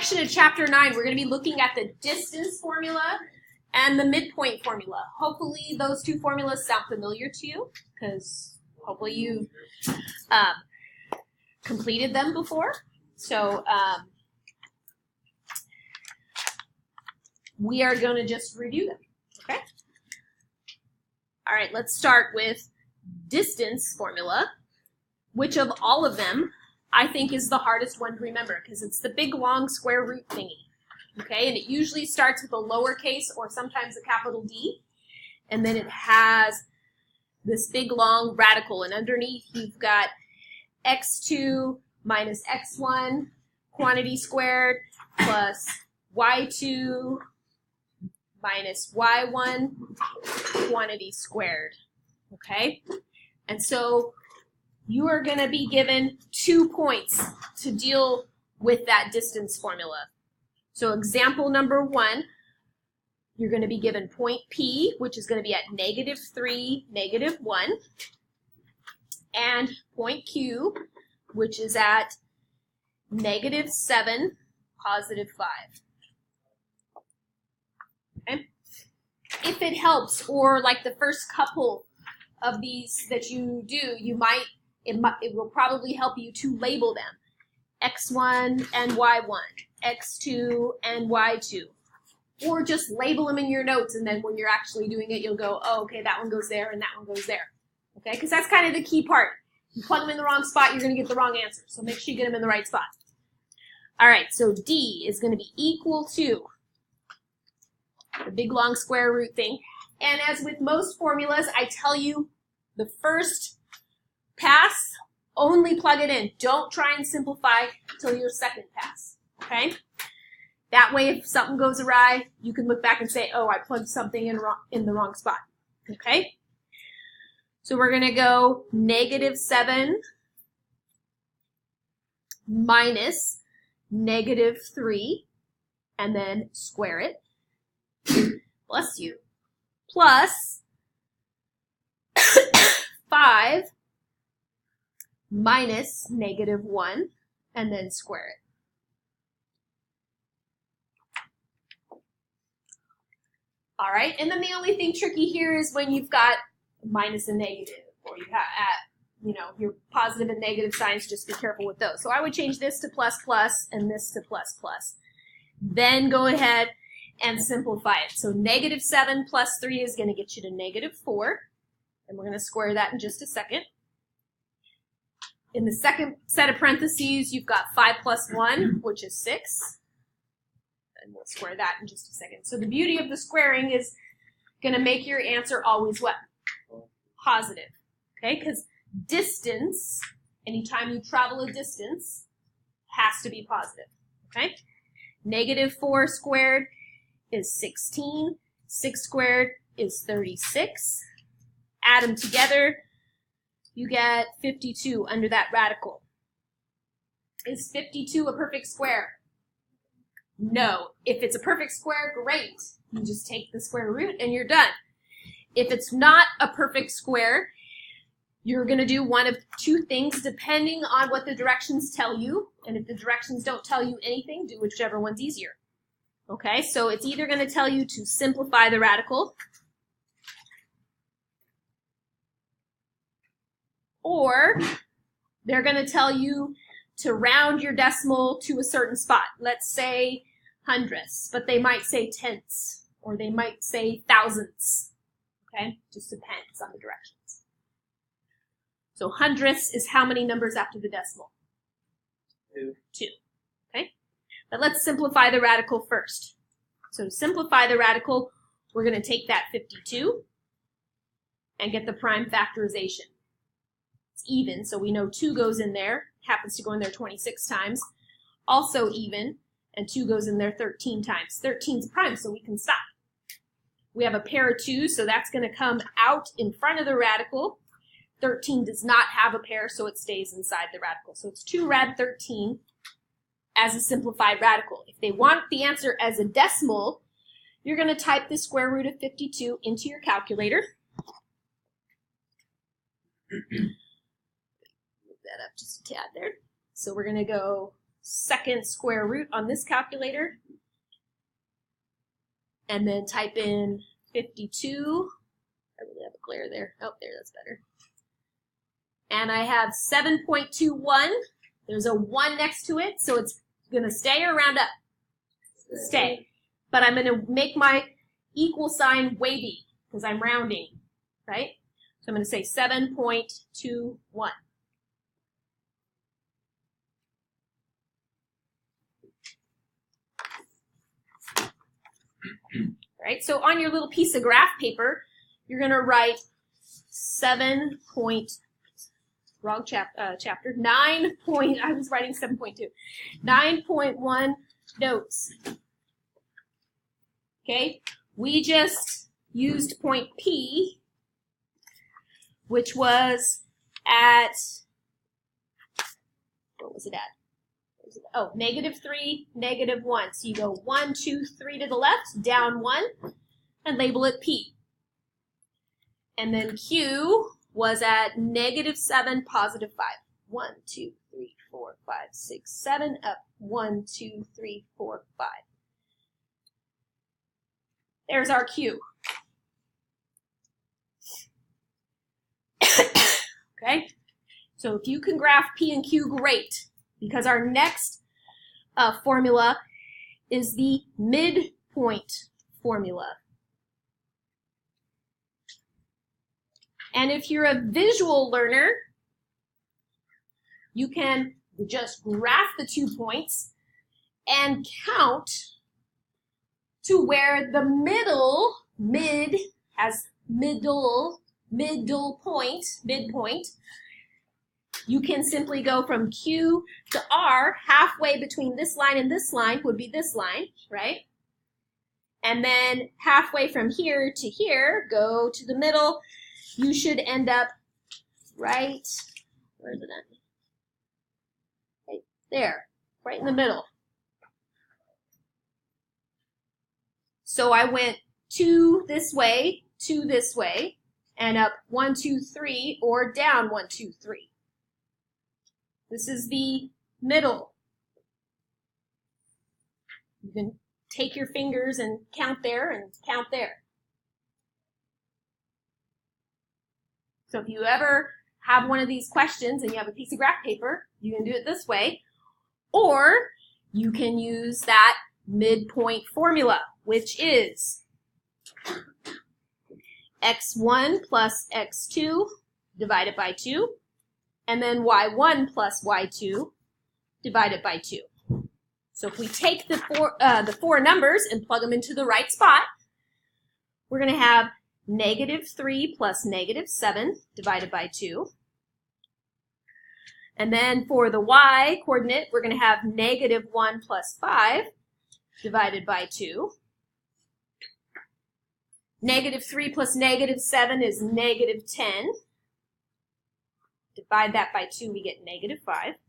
section of chapter 9, we're going to be looking at the distance formula and the midpoint formula. Hopefully those two formulas sound familiar to you, because hopefully you've completed them before. So we are going to just review them, okay? All right, let's start with distance formula, which of all of them I think is the hardest one to remember because it's the big long square root thingy, okay? And it usually starts with a lowercase or sometimes a capital D, and then it has this big long radical, and underneath you've got x2 minus x1 quantity squared plus y2 minus y1 quantity squared, okay? And so you are going to be given 2 points to deal with that distance formula. So example number 1, you're going to be given point P, which is going to be at -3, -1, and point Q, which is at -7, +5. Okay? If it helps, or like the first couple of these that you do, it will probably help you to label them. X1 and Y1, X2 and Y2. Or just label them in your notes, and then when you're actually doing it, you'll go, oh, okay, that one goes there and that one goes there. Okay, because that's kind of the key part. You plug them in the wrong spot, you're going to get the wrong answer. So make sure you get them in the right spot. All right, so D is going to be equal to the big long square root thing. And as with most formulas, I tell you the first pass, only plug it in. Don't try and simplify till your second pass, okay? That way, if something goes awry, you can look back and say, oh, I plugged something in the wrong spot, okay? So we're going to go -7 minus -3, and then square it, bless you, plus 5 minus -1, and then square it. All right, and then the only thing tricky here is when you've got minus and negative, or you have your positive and negative signs, just be careful with those. So I would change this to plus plus and this to plus plus. Then go ahead and simplify it. So -7 plus 3 is going to get you to -4, and we're going to square that in just a second. In the second set of parentheses, you've got 5 plus 1, which is 6. And we'll square that in just a second. So the beauty of the squaring is going to make your answer always what? Positive. Okay? Because distance, anytime you travel a distance, has to be positive. Okay? -4 squared is 16. 6 squared is 36. Add them together, you get 52 under that radical. Is 52 a perfect square? No. If it's a perfect square, great. You just take the square root and you're done. If it's not a perfect square, you're going to do one of 2 things depending on what the directions tell you. And if the directions don't tell you anything, do whichever one's easier. Okay, so it's either going to tell you to simplify the radical, or they're going to tell you to round your decimal to a certain spot. Let's say hundredths, but they might say tenths, or they might say thousandths. Okay, just depends on the directions. So hundredths is how many numbers after the decimal? 2. Okay, but let's simplify the radical first. So to simplify the radical, we're going to take that 52 and get the prime factorization. Even, so we know 2 goes in there, happens to go in there 26 times, also even, and 2 goes in there 13 times. 13 is prime, so we can stop. We have a pair of 2s, so that's going to come out in front of the radical. 13 does not have a pair, so it stays inside the radical. So it's 2 rad 13 as a simplified radical. If they want the answer as a decimal, you're going to type the square root of 52 into your calculator. That up just a tad there. So we're going to go second square root on this calculator. And then type in 52. I really have a glare there. Oh, there, that's better. And I have 7.21. There's a 1 next to it, so it's going to stay or round up? Stay. But I'm going to make my equal sign wavy because I'm rounding, right? So I'm going to say 7.21. Right? So on your little piece of graph paper, you're going to write 9 point, I was writing 7.2. 9.1 notes. Okay? We just used point P, which was at, what was it at? Oh, -3, -1. So you go 1, 2, 3 to the left, down 1, and label it P. And then Q was at -7, +5. 1, 2, 3, 4, 5, 6, 7, up. 1, 2, 3, 4, 5. There's our Q. Okay? So if you can graph P and Q, great. Because our next formula is the midpoint formula. And if you're a visual learner, you can just graph the 2 points and count to where the midpoint, midpoint. You can simply go from Q to R, halfway between this line and this line would be this line, right? And then halfway from here to here, go to the middle. You should end up right, where is it at? Right there, right in the middle. So I went 2 this way, 2 this way, and up 1, 2, 3, or down 1, 2, 3. This is the middle. You can take your fingers and count there and count there. So if you ever have one of these questions and you have a piece of graph paper, you can do it this way. Or you can use that midpoint formula, which is x1 plus x2 divided by 2. And then y1 plus y2 divided by 2. So if we take the four numbers and plug them into the right spot, we're going to have -3 plus -7 divided by 2. And then for the y coordinate, we're going to have -1 plus 5 divided by 2. -3 plus -7 is -10. Divide that by 2, we get -5.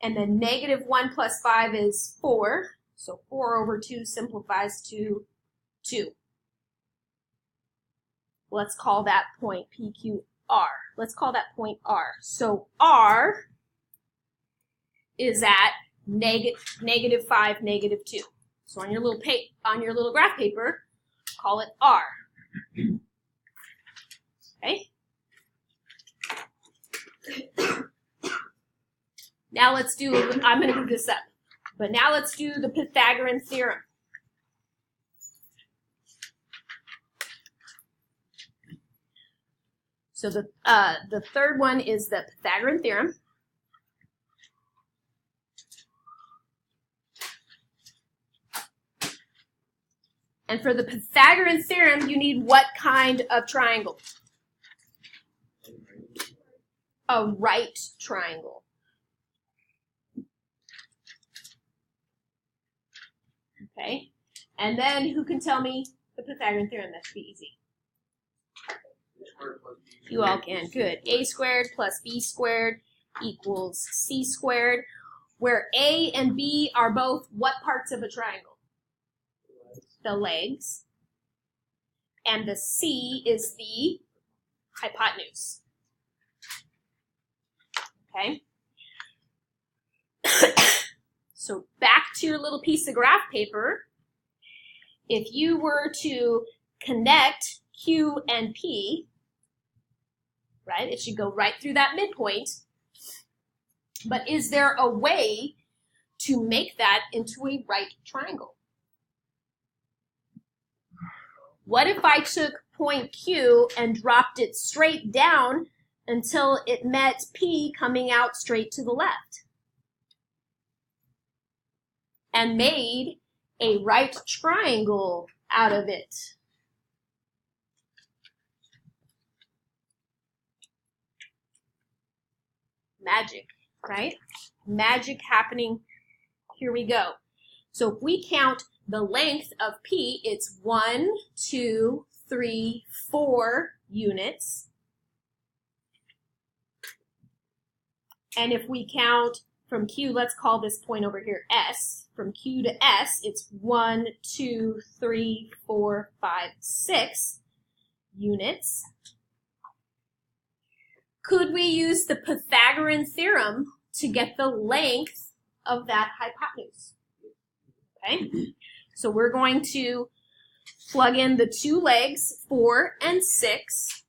And then -1 plus 5 is 4. So 4 over 2 simplifies to 2. Let's call that point PQR. Let's call that point R. So R is at -5, -2. So on your little graph paper, call it R. Okay? Now let's do, I'm going to move this up, but now let's do the Pythagorean Theorem. So the third one is the Pythagorean Theorem. And for the Pythagorean Theorem, you need what kind of triangle? A right triangle. Okay, and then who can tell me the Pythagorean Theorem? That should be easy. You all can. Good. A squared plus B squared equals C squared, where A and B are both what parts of a triangle? The legs. And the C is the hypotenuse. Okay? So back to your little piece of graph paper. If you were to connect Q and P, right, it should go right through that midpoint. But is there a way to make that into a right triangle? What if I took point Q and dropped it straight down until it met P coming out straight to the left? And made a right triangle out of it. Magic, right? Magic happening. Here we go. So if we count the length of P, it's 1, 2, 3, 4 units. And if we count from Q, let's call this point over here S. From Q to S, it's 1, 2, 3, 4, 5, 6 units. Could we use the Pythagorean Theorem to get the length of that hypotenuse? Okay, so we're going to plug in the two legs, 4 and 6.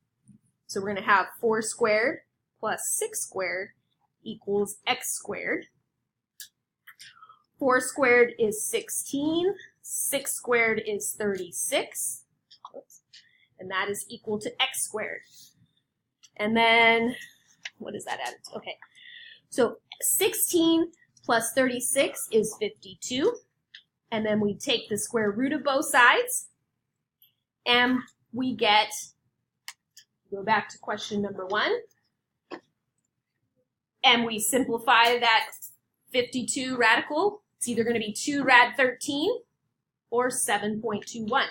So we're going to have 4 squared plus 6 squared equals x squared. 4 squared is 16, 6 squared is 36, and that is equal to x squared. And then, what does that add to? Okay, so 16 plus 36 is 52, and then we take the square root of both sides, and we get, go back to question number 1, and we simplify that 52 radical. It's either going to be 2 rad 13 or 7.21.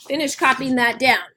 Finish copying that down.